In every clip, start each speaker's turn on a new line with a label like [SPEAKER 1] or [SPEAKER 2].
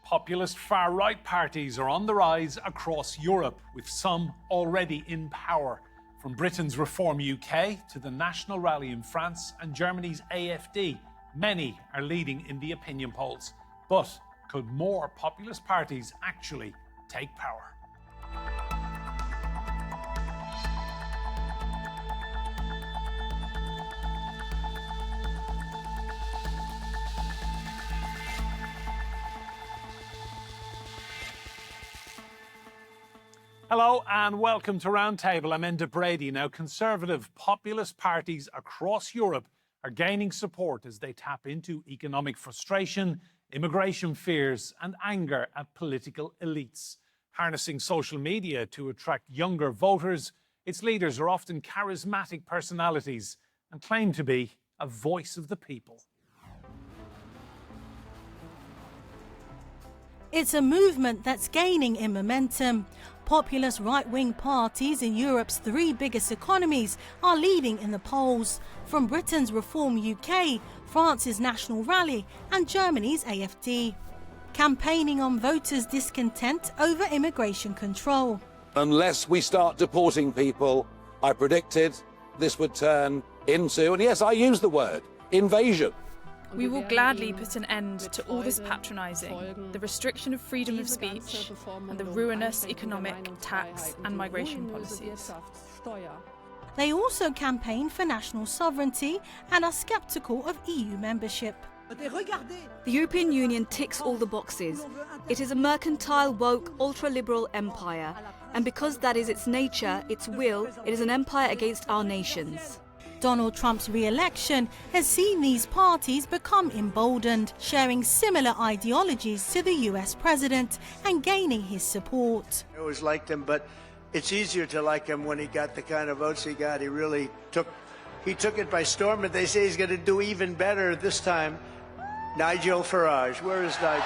[SPEAKER 1] Populist far-right parties are on the rise across Europe, with some already in power. From Britain's Reform UK to the National Rally in France and Germany's AfD, many are leading in the opinion polls. But could more populist parties actually take power? Hello and welcome to Roundtable. I'm Enda Brady. Now, conservative populist parties across Europe are gaining support as they tap into economic frustration, immigration fears and anger at political elites. Harnessing social media to attract younger voters, its leaders are often charismatic personalities and claim to be a voice of the people.
[SPEAKER 2] It's a movement that's gaining in momentum. Populist right-wing parties in Europe's three biggest economies are leading in the polls, from Britain's Reform UK, France's National Rally and Germany's AfD, campaigning on voters' discontent over immigration control.
[SPEAKER 3] Unless we start deporting people, I predicted this would turn into, and yes, I use the word, invasion.
[SPEAKER 4] We will gladly put an end to all this patronising, the restriction of freedom of speech, and the ruinous economic, tax and migration policies.
[SPEAKER 2] They also campaign for national sovereignty and are sceptical of EU membership.
[SPEAKER 5] The European Union ticks all the boxes. It is a mercantile, woke, ultra-liberal empire. And because that is its nature, its will, it is an empire against our nations.
[SPEAKER 2] Donald Trump's re-election has seen these parties become emboldened, sharing similar ideologies to the US president and gaining his support.
[SPEAKER 6] I always liked him, but it's easier to like him when he got the kind of votes he got. He really took it by storm, and they say he's going to do even better this time. Nigel Farage, where is Nigel?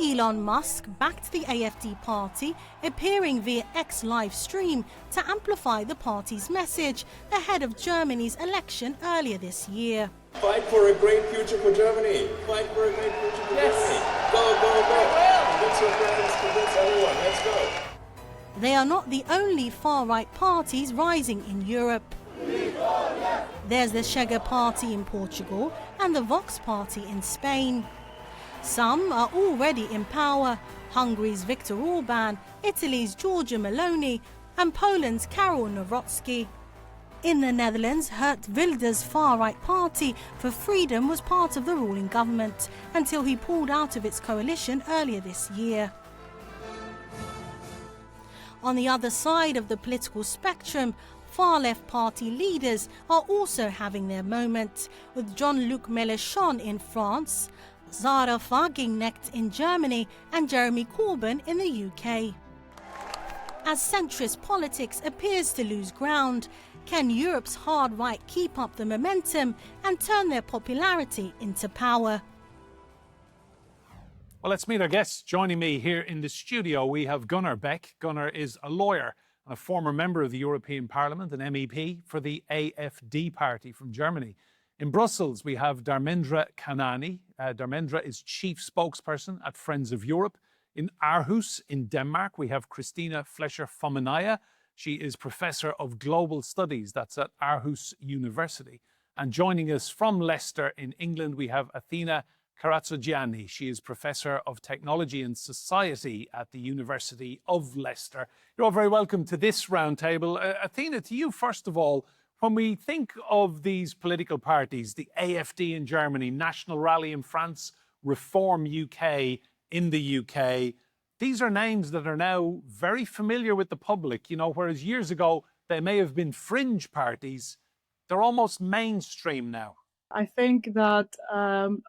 [SPEAKER 2] Elon Musk backed the AfD party, appearing via X live stream to amplify the party's message ahead of Germany's election earlier this year.
[SPEAKER 7] Fight for a great future for Germany. Fight for a great future for Germany. Go, go, go. Convince your friends, convince everyone. Let's go.
[SPEAKER 2] They are not the only far-right parties rising in Europe. There's the Chega party in Portugal and the Vox party in Spain. Some are already in power: Hungary's Viktor Orban, Italy's Giorgia Meloni and Poland's Karol Nawrocki. In the Netherlands, Geert Wilders' far-right party for freedom was part of the ruling government until he pulled out of its coalition earlier this year. On the other side of the political spectrum, far-left party leaders are also having their moment, with Jean-Luc Mélenchon in France, Sarah Wagenknecht in Germany and Jeremy Corbyn in the UK. As centrist politics appears to lose ground, can Europe's hard right keep up the momentum and turn their popularity into power?
[SPEAKER 1] Well, let's meet our guests. Joining me here in the studio, we have Gunnar Beck. Gunnar is a lawyer and a former member of the European Parliament, an MEP for the AfD party from Germany. In Brussels, we have Dharmendra Kanani. Dharmendra is chief spokesperson at Friends of Europe. In Aarhus, in Denmark, we have Cristina Fominaya. She is professor of global studies. That's at Aarhus University. And joining us from Leicester in England, we have Athina Karatzogianni. She is professor of technology and society at the University of Leicester. You're all very welcome to this roundtable. Athina, to you first of all, when we think of these political parties, the AfD in Germany, National Rally in France, Reform UK in the UK, these are names that are now very familiar with the public, whereas years ago they may have been fringe parties, they're almost mainstream now.
[SPEAKER 8] I think that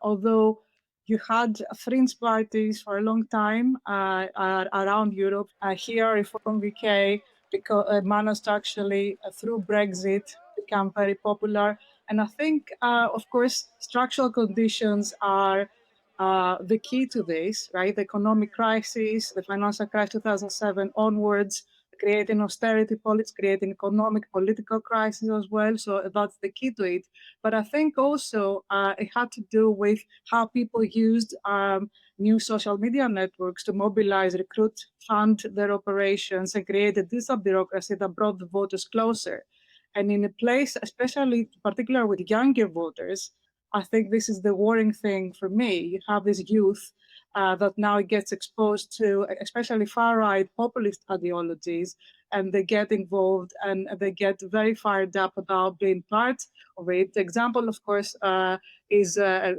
[SPEAKER 8] although you had fringe parties for a long time around Europe, here Reform UK managed to actually, through Brexit, become very popular. And I think, of course, structural conditions are the key to this, right? The economic crisis, the financial crisis 2007 onwards, creating austerity policies, creating economic, political crisis as well. So that's the key to it. But I think also it had to do with how people used new social media networks to mobilize, recruit, fund their operations, and create a digital bureaucracy that brought the voters closer. And in a place, especially particularly with younger voters, I think this is the worrying thing for me. You have this youth that now gets exposed to especially far-right populist ideologies, and they get involved and they get very fired up about being part of it. The example, of course, is a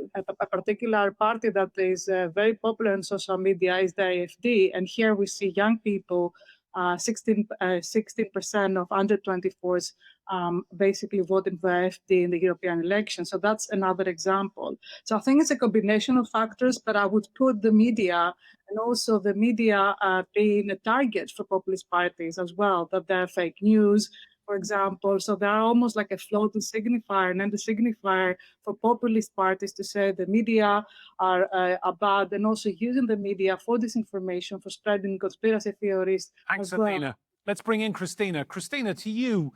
[SPEAKER 8] particular party that is very popular on social media is the AfD, and here we see young people, 16% of under 24s basically voting for AfD in the European election. So that's another example. So I think it's a combination of factors, but I would put the media and also the media being a target for populist parties as well, that they're fake news, for example. So they're almost like a floating signifier, and then the signifier for populist parties to say the media are bad, and also using the media for disinformation, for spreading conspiracy theories.
[SPEAKER 1] Thanks,
[SPEAKER 8] as well.
[SPEAKER 1] Athina. Let's bring in Cristina. Cristina, to you,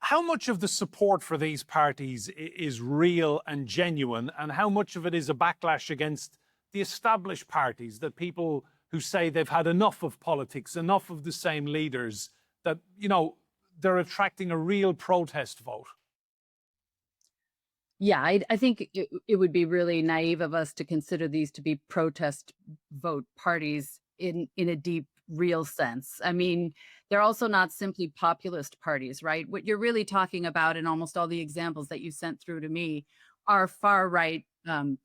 [SPEAKER 1] how much of the support for these parties is real and genuine, and how much of it is a backlash against the established parties, that people who say they've had enough of politics, enough of the same leaders, that, you know, they're attracting a real protest vote?
[SPEAKER 9] Yeah, I think it would be really naive of us to consider these to be protest vote parties in a deep, real sense. I mean, they're also not simply populist parties, right? What you're really talking about in almost all the examples that you sent through to me are far-right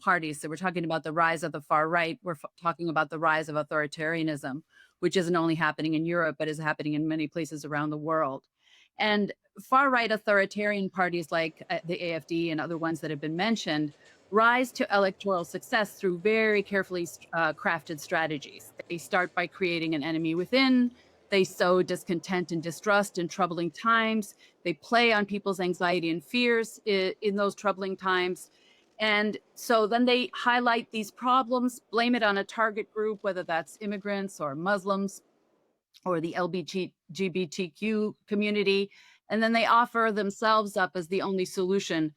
[SPEAKER 9] parties. So we're talking about the rise of the far right. We're talking about the rise of authoritarianism, which isn't only happening in Europe, but is happening in many places around the world. And far-right authoritarian parties like the AfD and other ones that have been mentioned rise to electoral success through very carefully crafted strategies. They start by creating an enemy within. They sow discontent and distrust in troubling times. They play on people's anxiety and fears in those troubling times. And so then they highlight these problems, blame it on a target group, whether that's immigrants or Muslims or the LGBTQ community, and then they offer themselves up as the only solution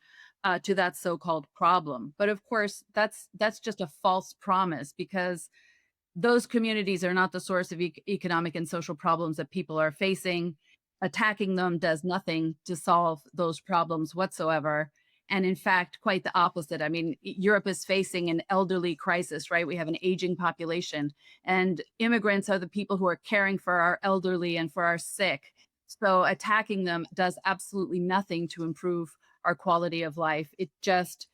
[SPEAKER 9] to that so-called problem. But of course, that's just a false promise, because those communities are not the source of economic and social problems that people are facing. Attacking them does nothing to solve those problems whatsoever. And in fact, quite the opposite. I mean, Europe is facing an elderly crisis, right? We have an aging population, and immigrants are the people who are caring for our elderly and for our sick. So attacking them does absolutely nothing to improve our quality of life. It just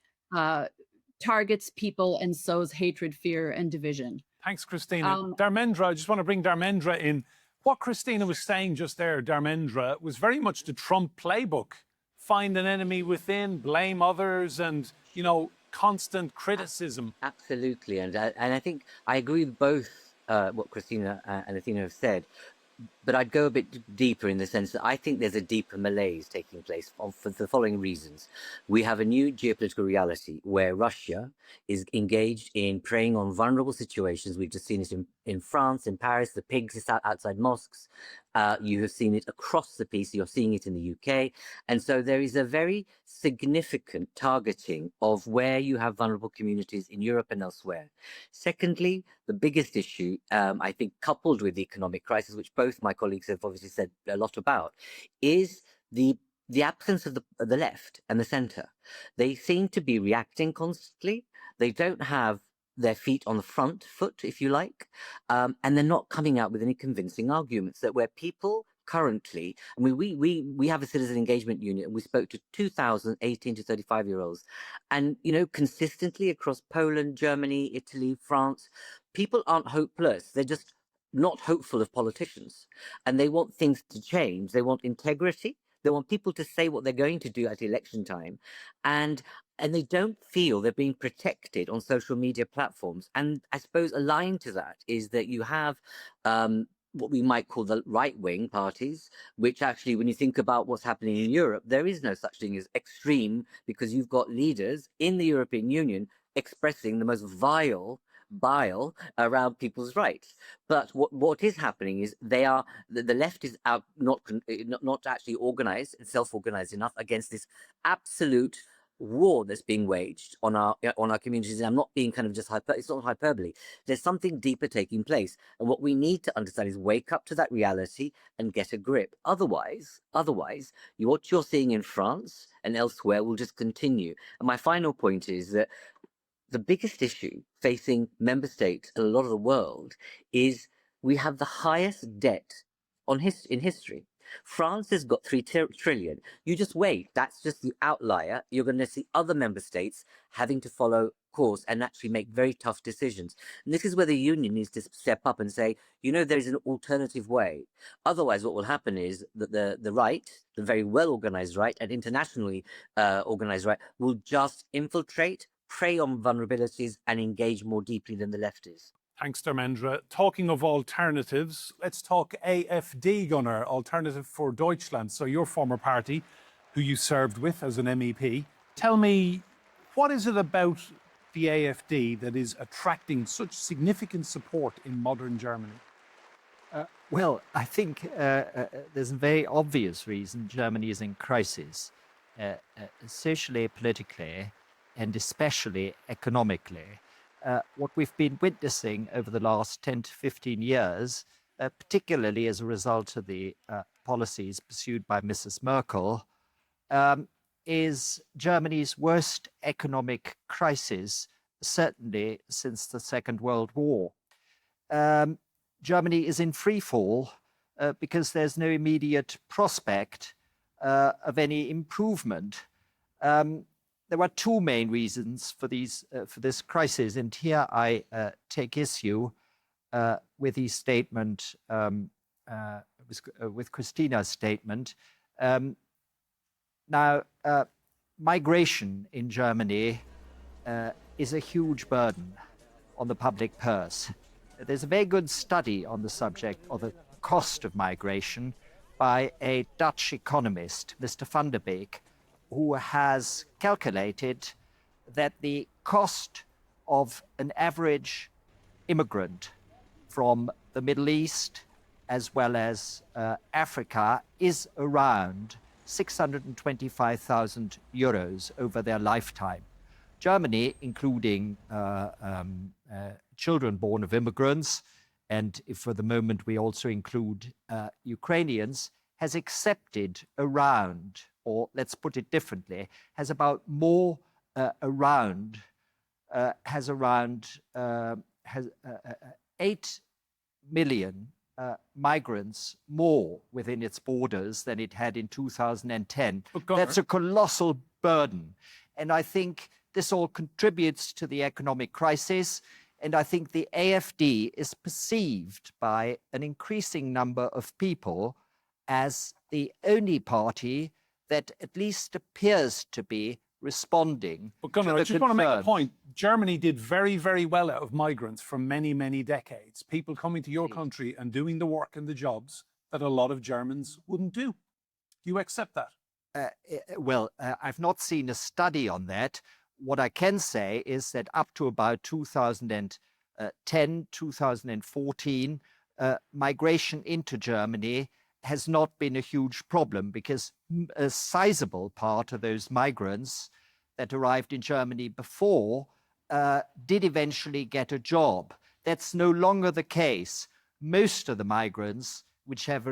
[SPEAKER 9] targets people and sows hatred, fear, and division.
[SPEAKER 1] Thanks, Cristina. Dharmendra, I just want to bring Dharmendra in. What Cristina was saying just there, Dharmendra, was very much the Trump playbook. Find an enemy within, blame others, and, you know, constant criticism.
[SPEAKER 10] Absolutely. And I think I agree with both what Cristina and Athina have said. But I'd go a bit deeper in the sense that I think there's a deeper malaise taking place for the following reasons. We have a new geopolitical reality where Russia is engaged in preying on vulnerable situations. We've just seen it in France, in Paris, the pigs outside mosques. You have seen it across the piece. You're seeing it in the UK. And so there is a very significant targeting of where you have vulnerable communities in Europe and elsewhere. Secondly, the biggest issue, I think, coupled with the economic crisis, which both my colleagues have obviously said a lot about, is the absence of the left and the center. They seem to be reacting constantly. They don't have their feet on the front foot, if you like, and they're not coming out with any convincing arguments that where people currently, I mean, we have a citizen engagement unit, and we spoke to 2,000 18 to 35-year-olds, and, you know, consistently across Poland, Germany, Italy, France, people aren't hopeless. They're just not hopeful of politicians, and they want things to change. They want integrity. They want people to say what they're going to do at election time, and they don't feel they're being protected on social media platforms. And I suppose aligned to that is that you have what we might call the right-wing parties, which actually, when you think about what's happening in Europe, there is no such thing as extreme, because you've got leaders in the European Union expressing the most vile bile around people's rights. But what is happening is the left is out not actually organized and self-organized enough against this absolute war that's being waged on our communities. And I'm not being kind of just it's not hyperbole. There's something deeper taking place, and what we need to understand is wake up to that reality and get a grip. Otherwise, what you're seeing in France and elsewhere will just continue. And my final point is that the biggest issue facing member states and a lot of the world is we have the highest debt in history. France has got 3 trillion. You just wait. That's just the outlier. You're going to see other member states having to follow course and actually make very tough decisions. And this is where the union needs to step up and say, there is an alternative way. Otherwise, what will happen is that the right, the very well organized right and internationally organized right, will just infiltrate, prey on vulnerabilities, and engage more deeply than the left is.
[SPEAKER 1] Thanks, Dharmendra. Talking of alternatives, let's talk AfD, Gunnar, Alternative for Deutschland. So your former party, who you served with as an MEP. Tell me, what is it about the AfD that is attracting such significant support in modern Germany?
[SPEAKER 11] Well, I think there's a very obvious reason Germany is in crisis, socially, politically, and especially economically. What we've been witnessing over the last 10 to 15 years, particularly as a result of the policies pursued by Mrs. Merkel, is Germany's worst economic crisis, certainly since the Second World War. Germany is in free fall because there's no immediate prospect of any improvement. There were 2 main reasons for this crisis, and here I take issue with the statement, with Cristina's statement. Now, migration in Germany is a huge burden on the public purse. There's a very good study on the subject of the cost of migration by a Dutch economist, Mr. van der Beek, who has calculated that the cost of an average immigrant from the Middle East as well as Africa is around 625,000 euros over their lifetime. Germany, including children born of immigrants, and if for the moment we also include Ukrainians, has accepted around, or let's put it differently, has around 8 million migrants more within its borders than it had in 2010. That's a colossal burden. And I think this all contributes to the economic crisis. And I think the AfD is perceived by an increasing number of people as the only party that at least appears to be responding.
[SPEAKER 1] But Gunnar, I just want to make a point. Germany did very, very well out of migrants for many, many decades. People coming to your country and doing the work and the jobs that a lot of Germans wouldn't do. Do you accept that?
[SPEAKER 11] Well, I've not seen a study on that. What I can say is that up to about 2010, 2014, migration into Germany has not been a huge problem because a sizable part of those migrants that arrived in Germany before did eventually get a job. That's no longer the case. Most of the migrants which have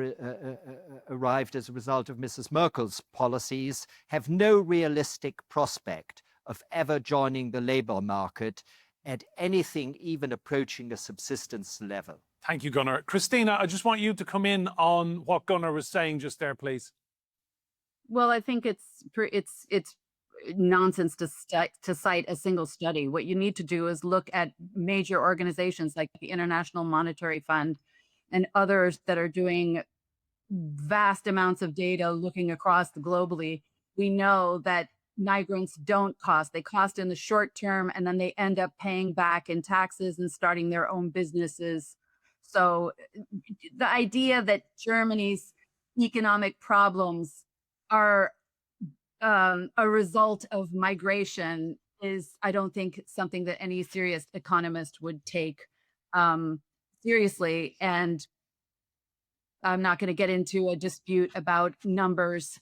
[SPEAKER 11] arrived as a result of Mrs. Merkel's policies have no realistic prospect of ever joining the labor market at anything even approaching a subsistence level.
[SPEAKER 1] Thank you, Gunnar. Cristina, I just want you to come in on what Gunnar was saying just there, please.
[SPEAKER 9] Well, I think it's nonsense to cite a single study. What you need to do is look at major organizations like the International Monetary Fund and others that are doing vast amounts of data looking across globally. We know that migrants don't cost. They cost in the short term, and then they end up paying back in taxes and starting their own businesses. So the idea that Germany's economic problems are a result of migration is, I don't think, something that any serious economist would take seriously. And I'm not going to get into a dispute about numbers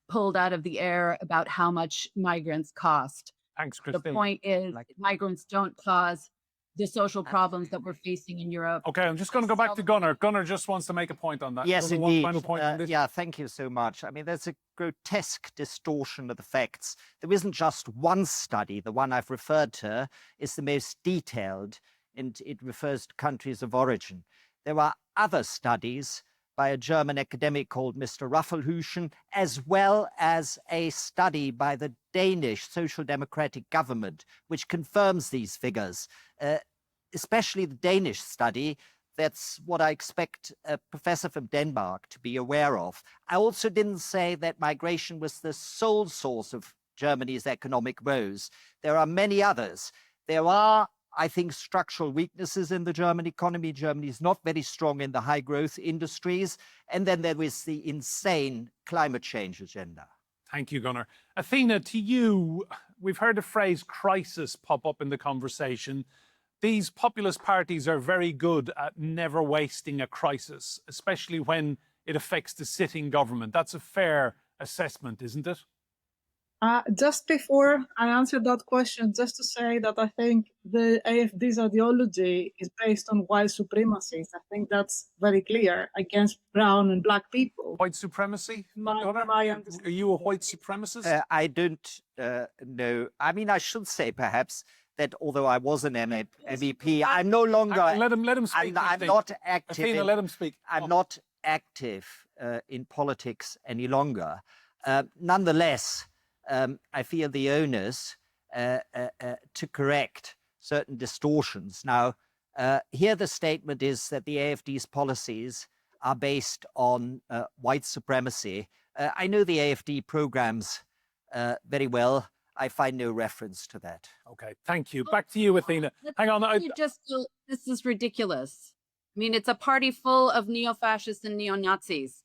[SPEAKER 9] pulled out of the air about how much migrants cost.
[SPEAKER 1] Thanks, Cristina.
[SPEAKER 9] The point is, migrants don't cause the social problems that we're facing in Europe.
[SPEAKER 1] Okay, I'm just going to go back to Gunnar. Gunnar just wants to make a point on that.
[SPEAKER 11] Yes,
[SPEAKER 1] Gunnar,
[SPEAKER 11] indeed.
[SPEAKER 1] one final point on this.
[SPEAKER 11] Yeah, thank you so much. I mean, there's a grotesque distortion of the facts. There isn't just one study. The one I've referred to is the most detailed, and it refers to countries of origin. There are other studies by a German academic called Mr. Raffelhuschen, as well as a study by the Danish Social Democratic government, which confirms these figures, especially the Danish study. That's what I expect a professor from Denmark to be aware of. I also didn't say that migration was the sole source of Germany's economic woes. There are many others. There are, I think, structural weaknesses in the German economy. Germany is not very strong in the high growth industries. And then there is the insane climate change agenda.
[SPEAKER 1] Thank you, Gunnar. Athina, to you, we've heard the phrase crisis pop up in the conversation. These populist parties are very good at never wasting a crisis, especially when it affects the sitting government. That's a fair assessment, isn't it?
[SPEAKER 8] Just before I answer that question, just to say that I think the AFD's ideology is based on white supremacy. I think that's very clear, against brown and black people.
[SPEAKER 1] White supremacy? Are you a white supremacist?
[SPEAKER 11] I don't know. I mean, I should say perhaps that although I was an MEP, I'm no longer.
[SPEAKER 1] Let him speak.
[SPEAKER 11] I'm not active.
[SPEAKER 1] Athina, let him speak.
[SPEAKER 11] I'm not active in politics any longer. Nonetheless, I feel the onus to correct certain distortions. Now, here the statement is that the AFD's policies are based on white supremacy. I know the AFD programs very well. I find no reference to that.
[SPEAKER 1] Okay, thank you. Back to you, Athina. Hang on.
[SPEAKER 9] This is ridiculous. I mean, it's a party full of neo-fascists and neo-Nazis.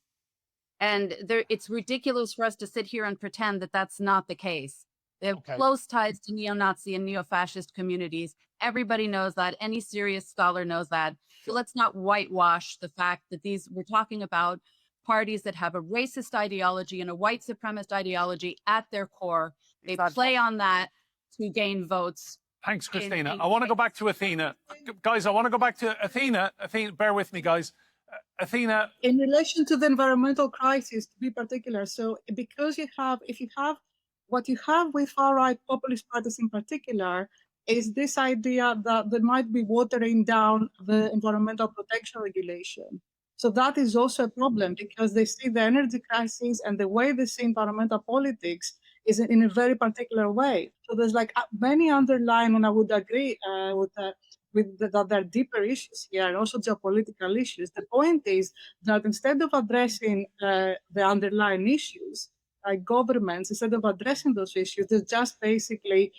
[SPEAKER 9] And it's ridiculous for us to sit here and pretend that that's not the case. They have close ties to neo-Nazi and neo-fascist communities. Everybody knows that. Any serious scholar knows that. So let's not whitewash the fact that we're talking about parties that have a racist ideology and a white supremacist ideology at their core. They play on that to gain votes.
[SPEAKER 1] Thanks, Cristina. I want to go back to Athina. Guys, I want to go back to Athina. Athina, bear with me, guys. Athina.
[SPEAKER 8] In relation to the environmental crisis, to be particular, so because if you have what you have with far-right populist parties in particular, is this idea that they might be watering down the environmental protection regulation. So that is also a problem because they see the energy crisis and the way they see environmental politics is in a very particular way. So there's like many underlying, and I would agree that there are deeper issues here and also geopolitical issues. The point is that instead of addressing the underlying issues, like governments, instead of addressing those issues, they just basically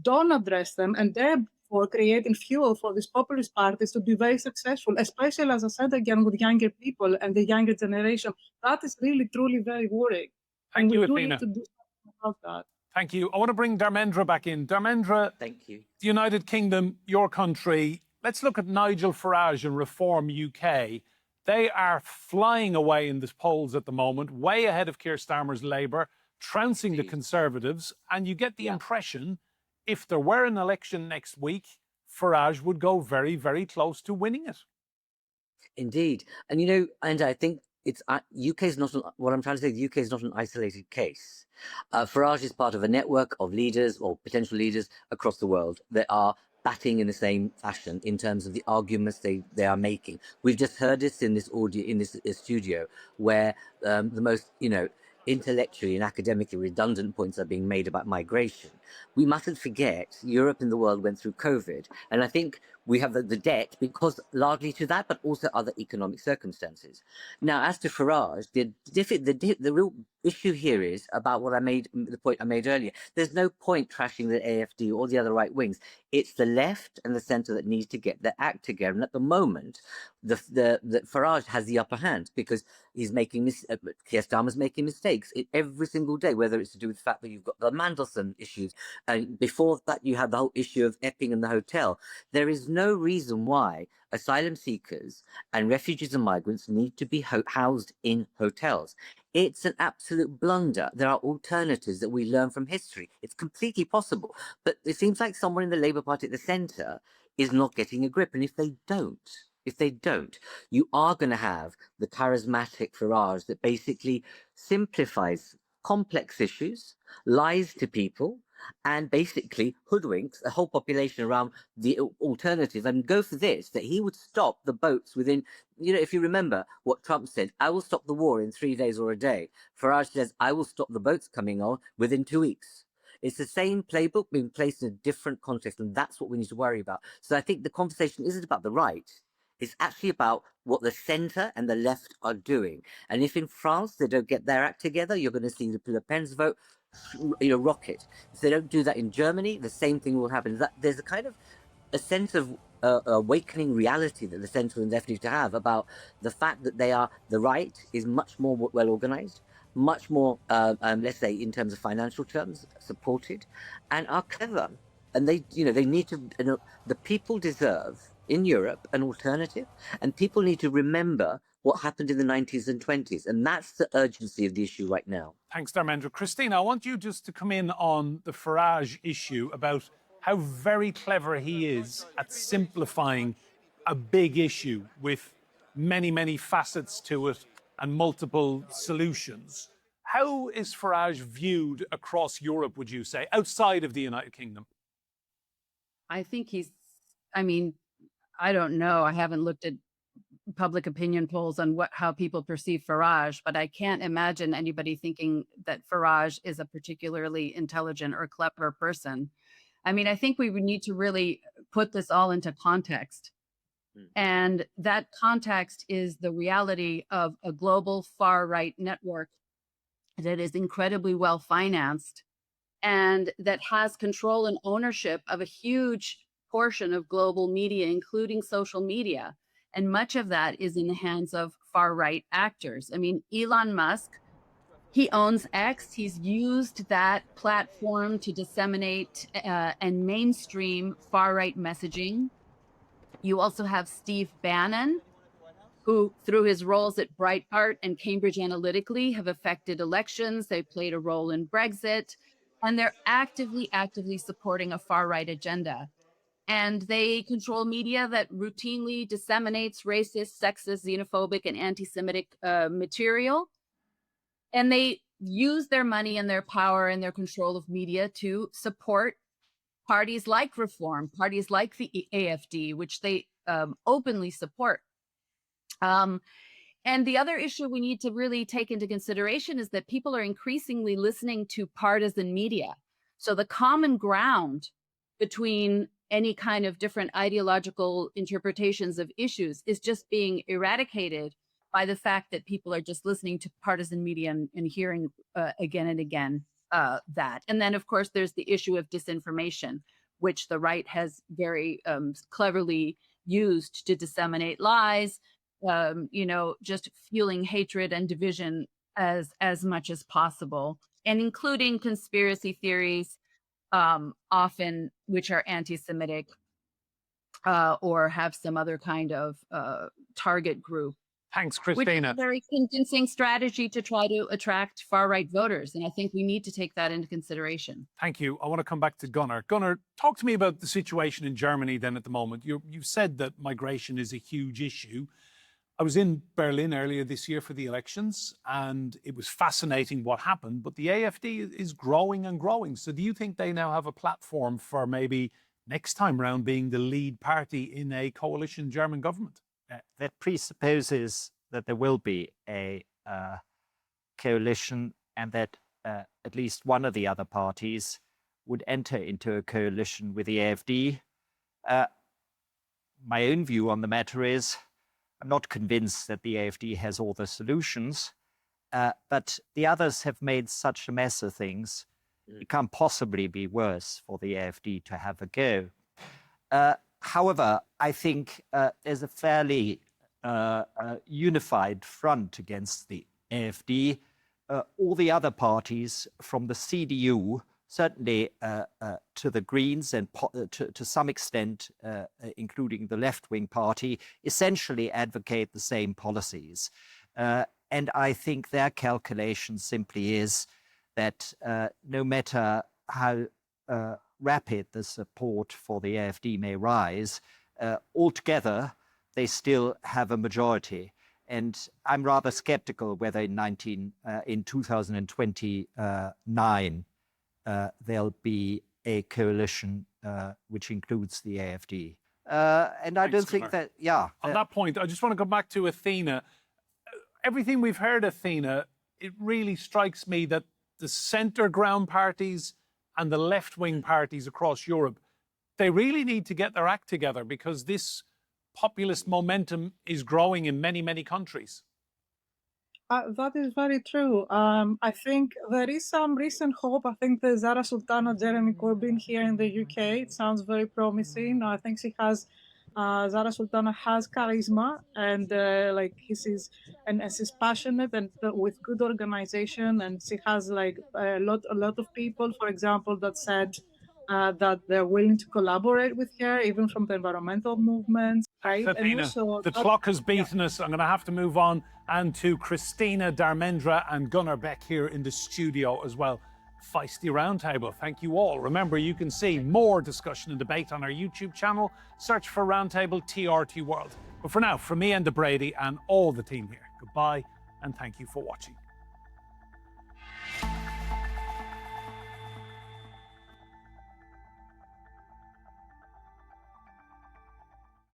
[SPEAKER 8] don't address them, and therefore creating fuel for these populist parties to be very successful, especially, as I said again, with younger people and the younger generation. That is really, truly very worrying.
[SPEAKER 1] Thank you,
[SPEAKER 8] Athina.
[SPEAKER 1] Need to do something about that. Thank you. I want to bring Dharmendra back in. Dharmendra,
[SPEAKER 10] thank you.
[SPEAKER 1] The United Kingdom, your country. Let's look at Nigel Farage and Reform UK. They are flying away in the polls at the moment, way ahead of Keir Starmer's Labour, trouncing the Conservatives. And you get the impression, if there were an election next week, Farage would go very, very close to winning it.
[SPEAKER 10] Indeed. And, you know, and I think UK is not, what I'm trying to say, the UK is not an isolated case. Farage is part of a network of leaders or potential leaders across the world that are batting in the same fashion in terms of the arguments they are making. We've just heard this in this audio, in this studio, where the most, intellectually and academically redundant points are being made about migration. We mustn't forget Europe and the world went through COVID. And I think we have the debt because largely to that, but also other economic circumstances. Now, as to Farage, the real issue here is about the point I made earlier. There's no point trashing the AFD or the other right wings. It's the left and the centre that needs to get their act together. And at the moment, the Farage has the upper hand because he's making Keir Starmer's making mistakes every single day, whether it's to do with the fact that you've got the Mandelson issues, And before that, you have the whole issue of Epping and the hotel. There is no reason why asylum seekers and refugees and migrants need to be housed in hotels. It's an absolute blunder. There are alternatives that we learn from history. It's completely possible. But it seems like someone in the Labour Party at the centre is not getting a grip. And if they don't, you are going to have the charismatic Farage that basically simplifies complex issues, lies to people, and basically hoodwinks the whole population around the alternative. And go for this, that he would stop the boats within, if you remember what Trump said, I will stop the war in 3 days or a day. Farage says, I will stop the boats coming on within 2 weeks. It's the same playbook being placed in a different context, and that's what we need to worry about. So I think the conversation isn't about the right. It's actually about what the centre and the left are doing. And if in France they don't get their act together, you're going to see the Le Pen's vote, rocket. If they don't do that in Germany, the same thing will happen. There's a kind of a sense of awakening reality that the centre and left need to have about the fact that the right is much more well organised, much more, let's say, in terms of financial terms, supported, and are clever. And they need to, the people deserve in Europe an alternative, and people need to remember what happened in the 90s and 20s. And that's the urgency of the issue right now.
[SPEAKER 1] Thanks, Dharmendra. Cristina, I want you just to come in on the Farage issue about how very clever he is at simplifying a big issue with many, many facets to it and multiple solutions. How is Farage viewed across Europe, would you say, outside of the United Kingdom?
[SPEAKER 9] I think I don't know. I haven't looked at public opinion polls on how people perceive Farage, but I can't imagine anybody thinking that Farage is a particularly intelligent or clever person. I think we would need to really put this all into context. And that context is the reality of a global far-right network that is incredibly well financed and that has control and ownership of a huge portion of global media, including social media. And much of that is in the hands of far-right actors. Elon Musk, he owns X. He's used that platform to disseminate and mainstream far-right messaging. You also have Steve Bannon, who, through his roles at Breitbart and Cambridge Analytica, have affected elections. They played a role in Brexit, and they're actively supporting a far-right agenda. And they control media that routinely disseminates racist, sexist, xenophobic, and anti-Semitic material. And they use their money and their power and their control of media to support parties like Reform, parties like the AFD, which they openly support. And the other issue we need to really take into consideration is that people are increasingly listening to partisan media. So the common ground between any kind of different ideological interpretations of issues is just being eradicated by the fact that people are just listening to partisan media and hearing again and again that. And then, of course, there's the issue of disinformation, which the right has very cleverly used to disseminate lies, just fueling hatred and division as much as possible, and including conspiracy theories, often which are anti-Semitic or have some other kind of target group.
[SPEAKER 1] Thanks, Cristina.
[SPEAKER 9] Which is a very convincing strategy to try to attract far-right voters. And I think we need to take that into consideration.
[SPEAKER 1] Thank you. I want to come back to Gunnar. Gunnar, talk to me about the situation in Germany then at the moment. You said that migration is a huge issue. I was in Berlin earlier this year for the elections, and it was fascinating what happened, but the AfD is growing and growing. So do you think they now have a platform for maybe next time round being the lead party in a coalition German government?
[SPEAKER 11] That presupposes that there will be a coalition and that at least one of the other parties would enter into a coalition with the AfD. My own view on the matter is I'm not convinced that the AfD has all the solutions, but the others have made such a mess of things, it can't possibly be worse for the AfD to have a go. However, I think there's a fairly unified front against the AfD. All the other parties, from the CDU, certainly to the Greens and to some extent, including the left-wing party, essentially advocate the same policies. And I think their calculation simply is that no matter how rapid the support for the AfD may rise, altogether they still have a majority. And I'm rather skeptical whether in 2029 there'll be a coalition which includes the AfD. And I don't think that, yeah.
[SPEAKER 1] On that point, I just want to go back to Athina. Everything we've heard, Athina, it really strikes me that the centre ground parties and the left-wing parties across Europe, they really need to get their act together because this populist momentum is growing in many, many countries.
[SPEAKER 8] That is very true. I think there is some recent hope. I think the Zara Sultana, Jeremy Corbyn here in the UK, it sounds very promising. I think she has, Zara Sultana has charisma and she's passionate and with good organization, and she has like a lot of people, for example, that said that they're willing to collaborate with her, even from the environmental movements. Right?
[SPEAKER 1] Athina,
[SPEAKER 8] and also,
[SPEAKER 1] the clock has beaten us. I'm going to have to move on. And to Cristina, Dharmendra and Gunnar Beck here in the studio as well. Feisty Roundtable. Thank you all. Remember, you can see more discussion and debate on our YouTube channel. Search for Roundtable TRT World. But for now, from me, Enda Brady, and all the team here, goodbye and thank you for watching.